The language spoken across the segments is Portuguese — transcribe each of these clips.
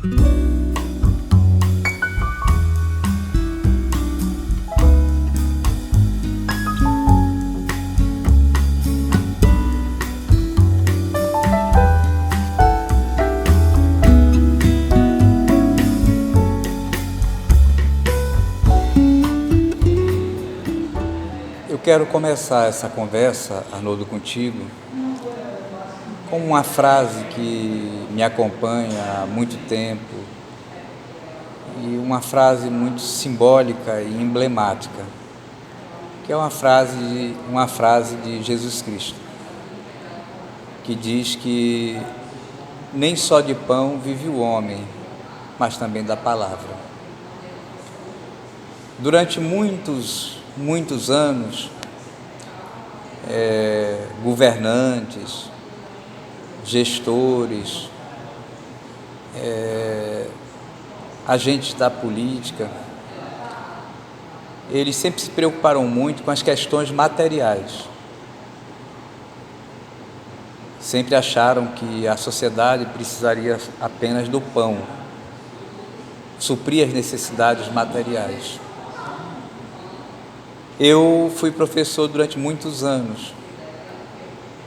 Eu quero começar essa conversa, Arnoldo, contigo, com uma frase que me acompanha há muito tempo e uma frase muito simbólica e emblemática, que é uma frase de Jesus Cristo, que diz que nem só de pão vive o homem, mas também da palavra. Durante muitos anos, governantes, gestores, agentes da política, eles sempre se preocuparam muito com as questões materiais. Sempre acharam que a sociedade precisaria apenas do pão, suprir as necessidades materiais. Eu fui professor durante muitos anos.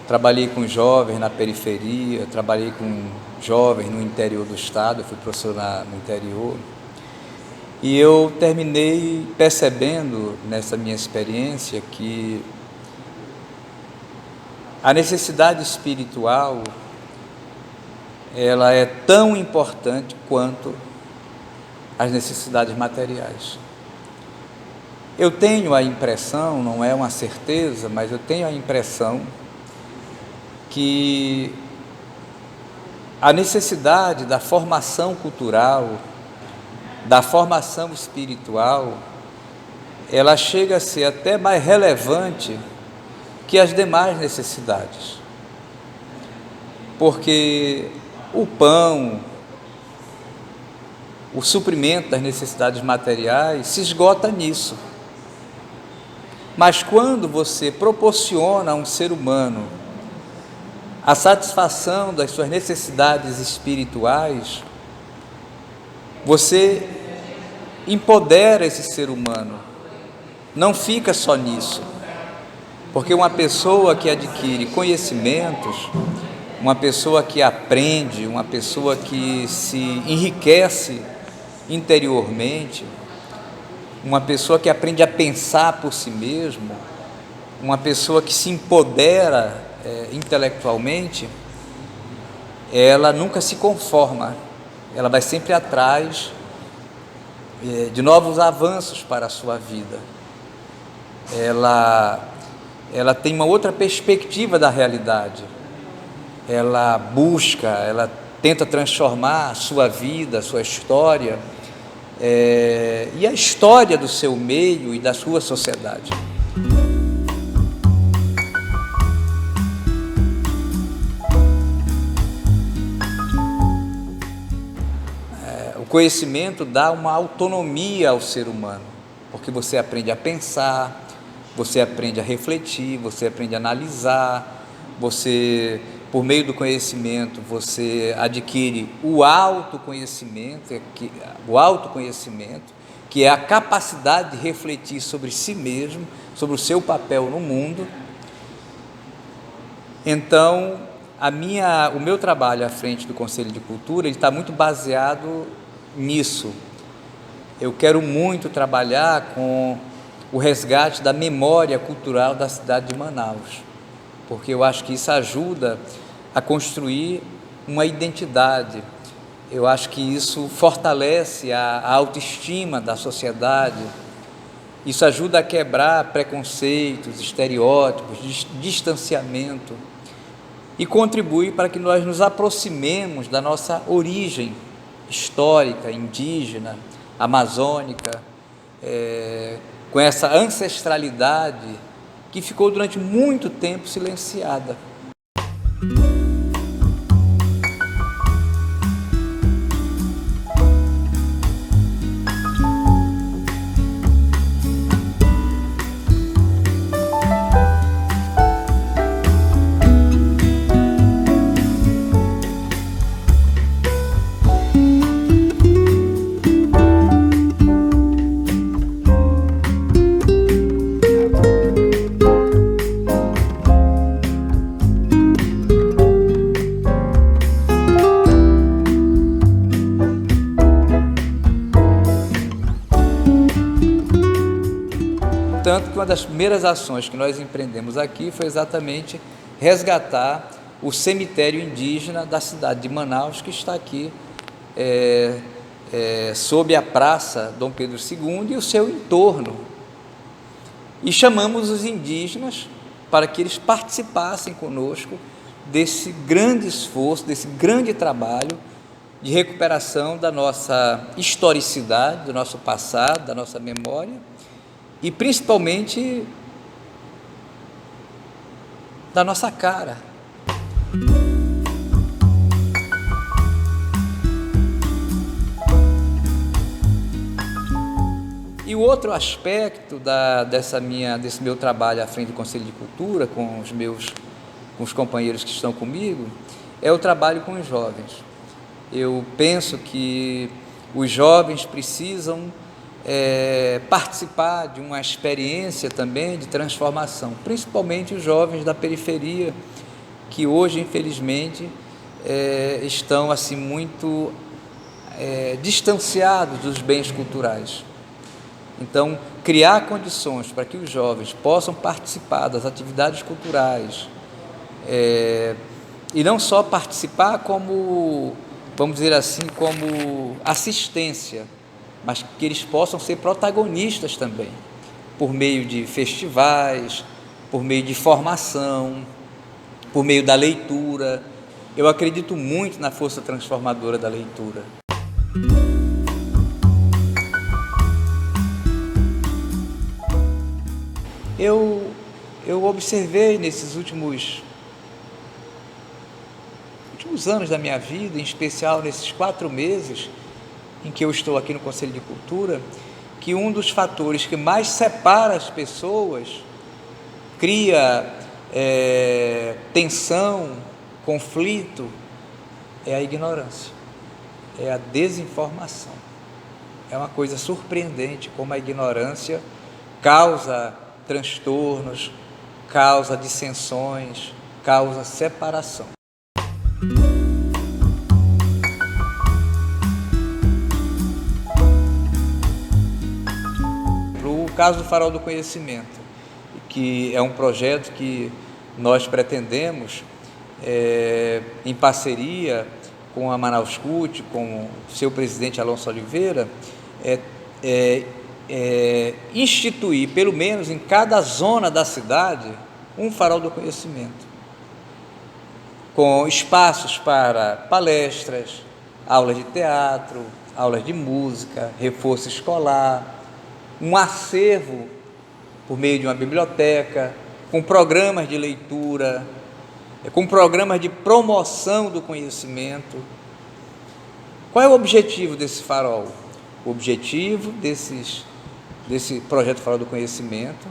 Trabalhei com jovens na periferia, trabalhei com jovens no interior do estado, eu fui professor no interior. E eu terminei percebendo nessa minha experiência que a necessidade espiritual, ela é tão importante quanto as necessidades materiais. Eu tenho a impressão, não é uma certeza, mas eu tenho a impressão que a necessidade da formação cultural, da formação espiritual, ela chega a ser até mais relevante que as demais necessidades. Porque o pão, o suprimento das necessidades materiais se esgota nisso. Mas quando você proporciona a um ser humano a satisfação das suas necessidades espirituais, você empodera esse ser humano, não fica só nisso, porque uma pessoa que adquire conhecimentos, uma pessoa que aprende, uma pessoa que se enriquece interiormente, uma pessoa que aprende a pensar por si mesmo, uma pessoa que se empodera intelectualmente, ela nunca se conforma, ela vai sempre atrás de novos avanços para a sua vida. Ela tem uma outra perspectiva da realidade, ela busca, ela tenta transformar a sua vida, a sua história, e a história do seu meio e da sua sociedade. O conhecimento dá uma autonomia ao ser humano, porque você aprende a pensar, você aprende a refletir, você aprende a analisar, por meio do conhecimento, você adquire o autoconhecimento, que é a capacidade de refletir sobre si mesmo, sobre o seu papel no mundo. Então, o meu trabalho à frente do Conselho de Cultura, ele está muito baseado nisso. Eu quero muito trabalhar com o resgate da memória cultural da cidade de Manaus, porque eu acho que isso ajuda a construir uma identidade. Eu acho que isso fortalece a autoestima da sociedade, isso ajuda a quebrar preconceitos, estereótipos, distanciamento, e contribui para que nós nos aproximemos da nossa origem histórica, indígena, amazônica, com essa ancestralidade que ficou durante muito tempo silenciada. tanto que uma das primeiras ações que nós empreendemos aqui foi exatamente resgatar o cemitério indígena da cidade de Manaus, que está aqui sob a Praça Dom Pedro II e o seu entorno. E chamamos os indígenas para que eles participassem conosco desse grande esforço, desse grande trabalho de recuperação da nossa historicidade, do nosso passado, da nossa memória e principalmente da nossa cara. E o outro aspecto desse meu trabalho à frente do Conselho de Cultura, com os companheiros que estão comigo, é o trabalho com os jovens. Eu penso que os jovens precisam participar de uma experiência também de transformação, principalmente os jovens da periferia, que hoje, infelizmente, estão assim muito distanciados dos bens culturais. Então, criar condições para que os jovens possam participar das atividades culturais, e não só participar como, vamos dizer assim, como assistência, mas que eles possam ser protagonistas também, por meio de festivais, por meio de formação, por meio da leitura. Eu acredito muito na força transformadora da leitura. Eu observei nesses últimos anos da minha vida, em especial nesses 4 meses em que eu estou aqui no Conselho de Cultura, que um dos fatores que mais separa as pessoas, cria tensão, conflito, é a ignorância, é a desinformação. É uma coisa surpreendente como a ignorância causa transtornos, causa dissensões, causa separação. O caso do Farol do Conhecimento, que é um projeto que nós pretendemos, em parceria com a Manaus CUT, com o seu presidente Alonso Oliveira, instituir, pelo menos em cada zona da cidade, um farol do conhecimento, com espaços para palestras, aulas de teatro, aulas de música, reforço escolar, um acervo por meio de uma biblioteca, com programas de leitura, com programas de promoção do conhecimento. Qual é o objetivo desse farol? O objetivo desse projeto Farol do Conhecimento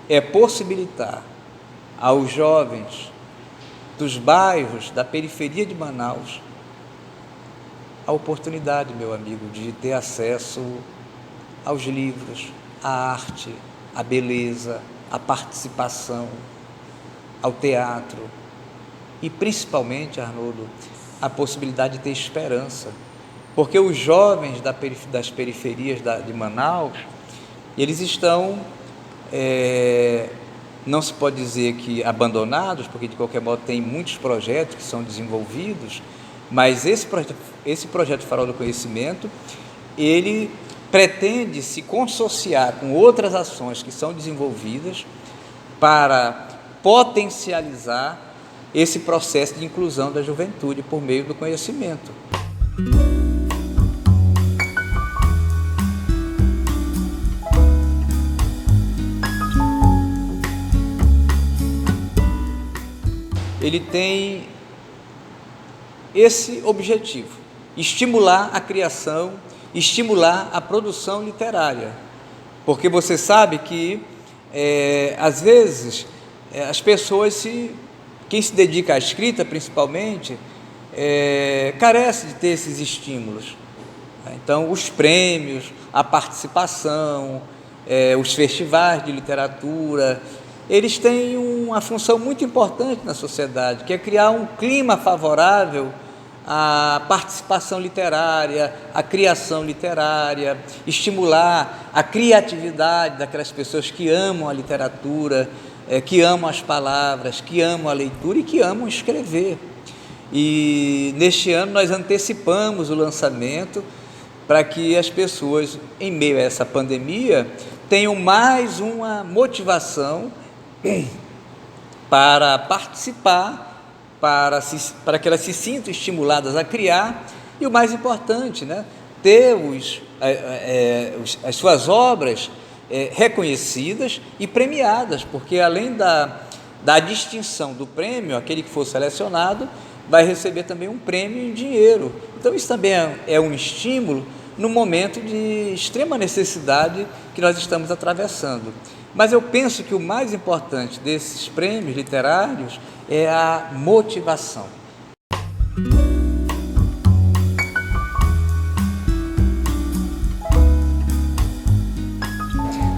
é possibilitar aos jovens dos bairros da periferia de Manaus a oportunidade, meu amigo, de ter acesso aos livros, à arte, à beleza, à participação, ao teatro e, principalmente, Arnoldo, a possibilidade de ter esperança, porque os jovens das periferias de Manaus, eles estão, não se pode dizer que abandonados, porque de qualquer modo tem muitos projetos que são desenvolvidos, mas esse projeto Farol do Conhecimento, ele pretende se consociar com outras ações que são desenvolvidas para potencializar esse processo de inclusão da juventude por meio do conhecimento. Ele tem esse objetivo, estimular a criação, estimular a produção literária, porque você sabe que, às vezes, as pessoas, quem se dedica à escrita principalmente, carece de ter esses estímulos. Então, os prêmios, a participação, os festivais de literatura, eles têm uma função muito importante na sociedade, que é criar um clima favorável a participação literária, a criação literária, estimular a criatividade daquelas pessoas que amam a literatura, que amam as palavras, que amam a leitura e que amam escrever. E neste ano nós antecipamos o lançamento para que as pessoas, em meio a essa pandemia, tenham mais uma motivação para participar, para que elas se sintam estimuladas a criar e, o mais importante, né, ter as suas obras reconhecidas e premiadas, porque além da distinção do prêmio, aquele que for selecionado vai receber também um prêmio em dinheiro. Então isso também é um estímulo no momento de extrema necessidade que nós estamos atravessando. Mas eu penso que o mais importante desses prêmios literários é a motivação.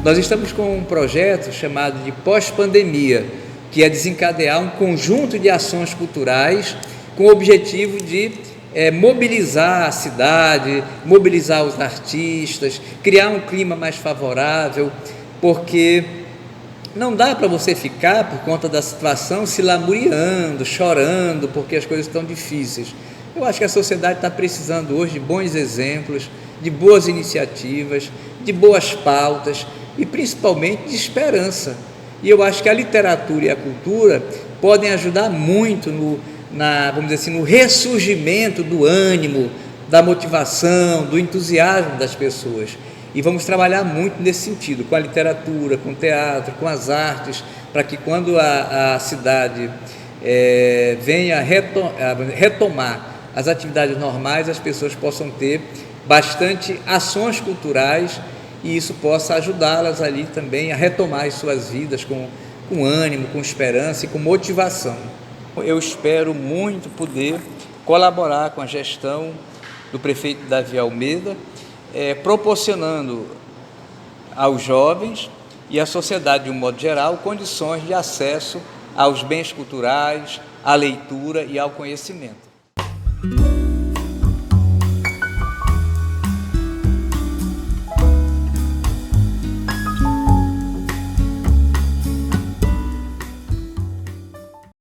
Nós estamos com um projeto chamado de Pós-Pandemia, que é desencadear um conjunto de ações culturais com o objetivo de mobilizar a cidade, mobilizar os artistas, criar um clima mais favorável, porque não dá para você ficar, por conta da situação, se lamuriando, chorando, porque as coisas estão difíceis. Eu acho que a sociedade está precisando hoje de bons exemplos, de boas iniciativas, de boas pautas e principalmente de esperança. E eu acho que a literatura e a cultura podem ajudar muito vamos dizer assim, no ressurgimento do ânimo, da motivação, do entusiasmo das pessoas. E vamos trabalhar muito nesse sentido, com a literatura, com o teatro, com as artes, para que quando a cidade venha retomar as atividades normais, as pessoas possam ter bastante ações culturais e isso possa ajudá-las ali também a retomar as suas vidas com ânimo, com esperança e com motivação. Eu espero muito poder colaborar com a gestão do prefeito Davi Almeida, proporcionando aos jovens e à sociedade de um modo geral condições de acesso aos bens culturais, à leitura e ao conhecimento.